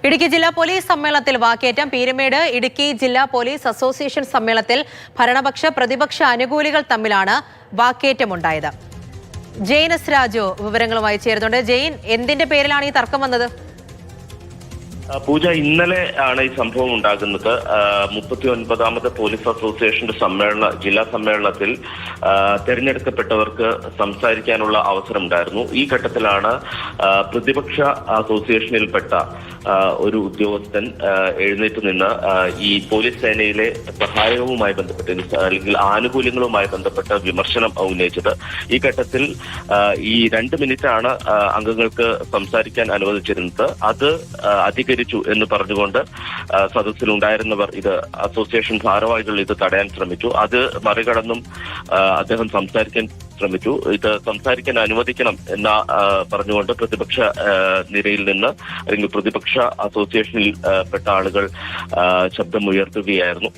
ഇടുക്കി ജില്ലാ പോലീസ് സമ്മേളനത്തിൽ വാക്കേറ്റം. പീരുമേട് ഇടുക്കി ജില്ലാ പോലീസ് അസോസിയേഷൻ സമ്മേളനത്തിൽ ഭരണപക്ഷ പ്രതിപക്ഷ അനുകൂലികൾ തമ്മിലാണ് വാക്കേറ്റമുണ്ടായത്. ജെയിൻ എസ് രാജു വിവരങ്ങളുമായി ചേരുന്നുണ്ട്. ജെയിൻ, എന്തിന്റെ പേരിലാണ് ഈ തർക്കം വന്നത്? പൂജ, ഇന്നലെ ആണ് ഈ സംഭവം ഉണ്ടാകുന്നത്. 39ാമത് പോലീസ് അസോസിയേഷന്റെ ജില്ലാ സമ്മേളനത്തിൽ തെരഞ്ഞെടുക്കപ്പെട്ടവർക്ക് സംസാരിക്കാനുള്ള അവസരം ഉണ്ടായിരുന്നു. ഈ ഘട്ടത്തിലാണ് പ്രതിപക്ഷ അസോസിയേഷനിൽപ്പെട്ട ഒരു ഉദ്യോഗസ്ഥൻ എഴുന്നേറ്റ് നിന്ന് ഈ പോലീസ് സേനയിലെ സഹായവുമായി ബന്ധപ്പെട്ട് അല്ലെങ്കിൽ ആനുകൂല്യങ്ങളുമായി ബന്ധപ്പെട്ട വിമർശനം ഉന്നയിച്ചത്. ഈ ഘട്ടത്തിൽ ഈ 2 മിനിറ്റാണ് അംഗങ്ങൾക്ക് സംസാരിക്കാൻ അനുവദിച്ചിരുന്നത്. അത് അധികരിച്ചു എന്ന് പറഞ്ഞുകൊണ്ട് സദസ്സിലുണ്ടായിരുന്നവർ അസോസിയേഷൻ ഭാരവാഹികൾ ഇത് തടയാൻ ശ്രമിച്ചു. അത് മറികടന്നും അദ്ദേഹം സംസാരിക്കാൻ ശ്രമിച്ചു. ഇത് സംസാരിക്കാൻ അനുവദിക്കണം എന്ന പറഞ്ഞുകൊണ്ട് പ്രതിപക്ഷ നിരയിൽ നിന്ന് അല്ലെങ്കിൽ പ്രതിപക്ഷ അസോസിയേഷനിൽ പെട്ട ആളുകൾ ശബ്ദമുയർത്തുകയായിരുന്നു.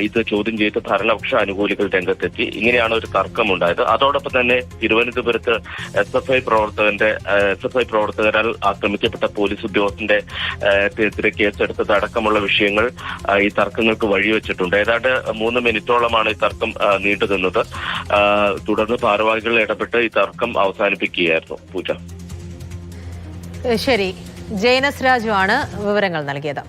ഇത് ചോദ്യം ചെയ്ത് ഭരണപക്ഷ അനുകൂലികൾ രംഗത്തെത്തി. ഇങ്ങനെയാണ് ഒരു തർക്കമുണ്ടായത്. അതോടൊപ്പം തന്നെ തിരുവനന്തപുരത്ത് SFI പ്രവർത്തകരാൽ ആക്രമിക്കപ്പെട്ട പോലീസ് ഉദ്യോഗസ്ഥന്റെ എതിരെ കേസെടുത്തത് അടക്കമുള്ള വിഷയങ്ങൾ ഈ തർക്കങ്ങൾക്ക് വഴിവെച്ചിട്ടുണ്ട്. ഏതാണ്ട് 3 മിനിറ്റോളമാണ് ഈ തർക്കം നീണ്ടുനിന്നത്. തുടർന്ന് ഭാരവാഹികൾ ഇടപെട്ട് ഈ തർക്കം അവസാനിപ്പിക്കുകയായിരുന്നു. പൂജ. ശരി, ജെയിൻ എസ് രാജു ആണ് വിവരങ്ങൾ നൽകിയത്.